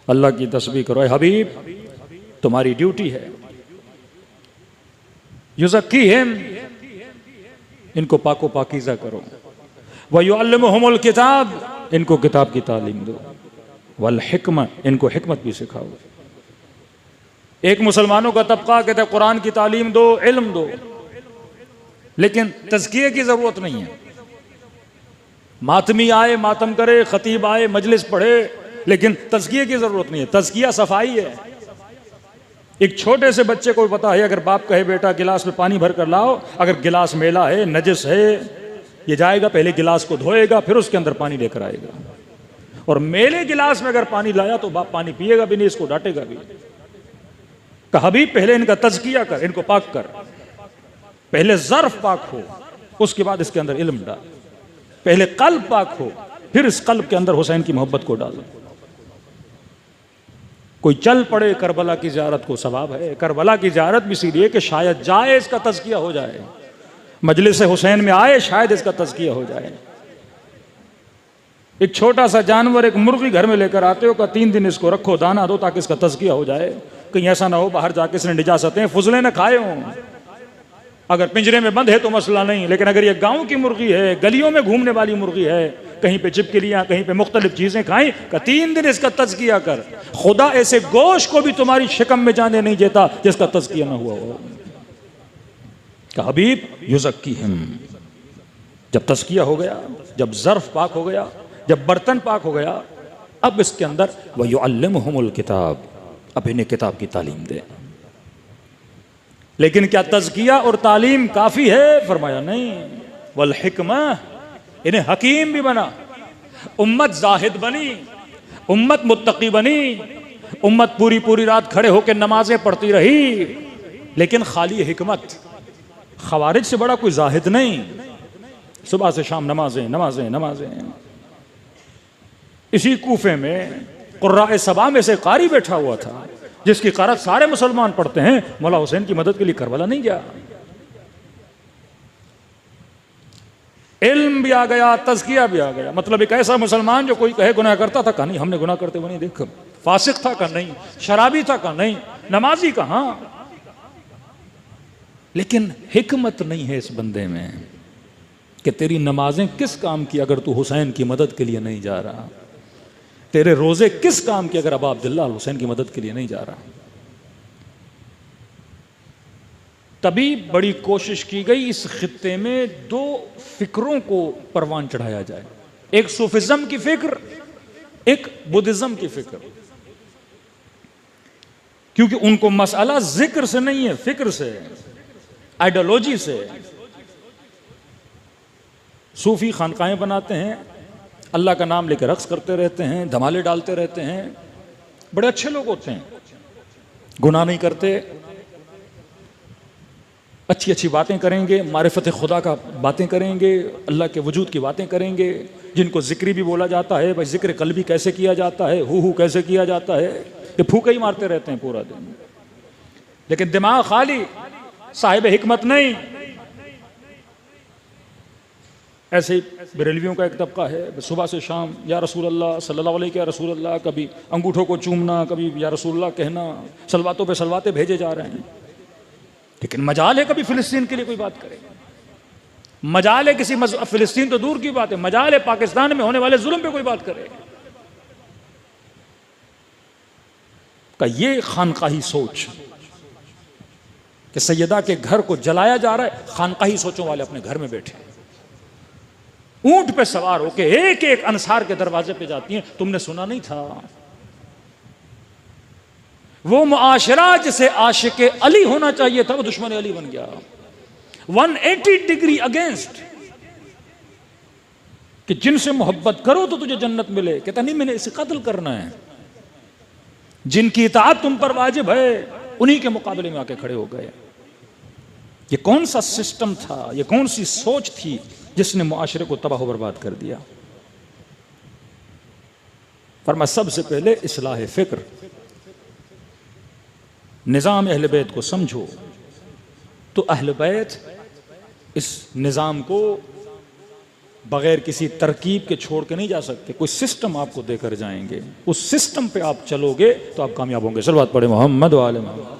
अल्लाह की तस्बीह करो। हबीब तुम्हारी ड्यूटी है। युज़क्कीहिम, इनको पाको पाकीज़ा करो। व युअल्लिमुहुमुल किताब, इनको किताब की तालीम दो। वल हिक्मा, इनको हिकमत भी सिखाओ। एक मुसलमानों का तबका कहता है कुरान की तालीम दो, इल्म दो, लेकिन तज़किये की जरूरत नहीं है। मातमी आए मातम करे, खतीब आए मजलिस पढ़े, लेकिन तज़किये की जरूरत नहीं है। तज़किया सफाई है। एक छोटे से बच्चे को पता है, अगर बाप कहे बेटा गिलास में पानी भर कर लाओ, अगर गिलास मेला है, नजिस है, ये जाएगा पहले गिलास को धोएगा, फिर उसके अंदर पानी लेकर आएगा। और मेले गिलास में अगर पानी लाया तो बाप पानी पिएगा भी नहीं, इसको डांटेगा भी। कहा हबीब पहले इनका तज़किया कर, इनको पाक कर। पहले ज़र्फ पाक हो, उसके बाद इसके अंदर इल्म डाल। पहले कल्ब पाक हो, फिर इस कल्ब के अंदर हुसैन की मोहब्बत को डालो। कोई चल पड़े करबला की ज़ियारत को, सवाब है। करबला की ज़ियारत भी इसीलिए कि शायद जाए इसका तज़किया हो जाए, मजलिस हुसैन में आए, शायद इसका तज़किया हो जाए। एक छोटा सा जानवर, एक मुर्गी घर में लेकर आते हो, का 3 दिन इसको रखो, दाना दो, ताकि इसका तज़किया हो जाए। कहीं ऐसा ना हो बाहर जाके इसने निजासतें फुजले न खाए हों। अगर पिंजरे में बंद है तो मसला नहीं, लेकिन अगर ये गांव की मुर्गी है, गलियों में घूमने वाली मुर्गी है, कहीं पे चिपकलियां, कहीं पे मुख्तलिफ चीजें खाएं, का 3 दिन इसका तज़किया कर। खुदा ऐसे गोश्त को भी तुम्हारी शिकम में जाने नहीं देता जिसका तज़किया ना हुआ हो। का हबीब युज़क्कीहिम, जब तज़किया हो गया, जब ज़र्फ पाक हो गया, जब बर्तन पाक हो गया, अब इसके अंदर व युअल्लिमुहुमुल किताब, अब इन्हें किताब की तालीम दे। लेकिन क्या तज़किया और तालीम काफी है? फरमाया नहीं। वल हिक्मा, इन्हें हकीम भी बना। उम्मत जाहिद बनी, उम्मत मुत्तकी बनी, उम्मत पूरी पूरी रात खड़े होकर नमाजें पढ़ती रही, लेकिन खाली हिकमत। खवारिज से बड़ा कोई जाहिद नहीं, सुबह से शाम नमाजें नमाजें नमाजें। इसी कूफे में कुर्राए सबा में से कारी बैठा हुआ था, जिसकी क़रात सारे मुसलमान पढ़ते हैं। मौला हुसैन की मदद के लिए करबला नहीं गया। इल्म भी आ गया, तज़किया भी आ गया। मतलब एक ऐसा मुसलमान जो कोई कहे गुनाह करता था, कहा नहीं हमने गुनाह करते हुए नहीं देखा। फासिक था का नहीं, शराबी था का नहीं, नमाजी कहां। लेकिन हिकमत नहीं है इस बंदे में कि तेरी नमाजें किस काम की अगर तू हुसैन की मदद के लिए नहीं जा रहा, तेरे रोजे किस काम के अगर अबा अब्दुल्लाह हुसैन की मदद के लिए नहीं जा रहा। तभी बड़ी कोशिश की गई इस खित्ते में 2 फिक्रों को परवान चढ़ाया जाए। एक सूफिज्म की फिक्र, एक बुद्धिज्म की फिक्र। क्योंकि उनको मसला जिक्र से नहीं है, फिक्र से, आइडियोलॉजी से। सूफी खानकाहें बनाते हैं, अल्लाह का नाम लेकर रक्स करते रहते हैं, धमाले डालते रहते हैं। बड़े अच्छे लोग होते हैं, गुनाह नहीं करते, अच्छी अच्छी बातें करेंगे, मारिफत खुदा का बातें करेंगे, अल्लाह के वजूद की बातें करेंगे, जिनको जिक्री भी बोला जाता है। भाई जिक्र कल्बी कैसे किया जाता है, हु कैसे किया जाता है, ये फूके ही मारते रहते हैं पूरा दिन। लेकिन दिमाग खाली, साहिब हिकमत नहीं। ऐसे ही बरेलवियों का एक तबका है, सुबह से शाम या रसूल अल्लाह सल्लल्लाहु अलैहि या रसूल अल्लाह, कभी अंगूठों को चूमना, कभी या रसूल अल्लाह कहना, सलवातों पे सलवाते भेजे जा रहे हैं। लेकिन मजाल है कभी फिलिस्तीन के लिए कोई बात करे, मजाल है किसी फिलिस्तीन तो दूर की बात है, मजाल है पाकिस्तान में होने वाले जुल्म पे कोई बात करे। का ये खानकाही सोच कि सैयदा के घर को जलाया जा रहा है, खानकाही सोचों वाले अपने घर में बैठे ऊंट पे सवार होके एक एक अंसार के दरवाजे पे जाती हैं। तुमने सुना नहीं था वो मुआशरा जिसे आशिक अली होना चाहिए था, वो दुश्मन अली बन गया। 180 डिग्री अगेंस्ट, कि जिनसे मोहब्बत करो तो तुझे जन्नत मिले, कहता नहीं मैंने इसे कत्ल करना है। जिनकी इताअत तुम पर वाजिब है, उन्हीं के मुकाबले में आके खड़े हो गए। ये कौन सा सिस्टम था, ये कौन सी सोच थी जिसने मुआशरे को तबाह बर्बाद कर दिया। फरमा सबसे पहले इस्लाह फिक्र, निज़ाम अहले बैत को समझो। तो अहले बैत इस निज़ाम को बगैर किसी तरकीब के छोड़ के नहीं जा सकते, कोई सिस्टम आपको देकर जाएंगे, उस सिस्टम पे आप चलोगे तो आप कामयाब होंगे। सलवात पढ़े मोहम्मद व आले मोहम्मद।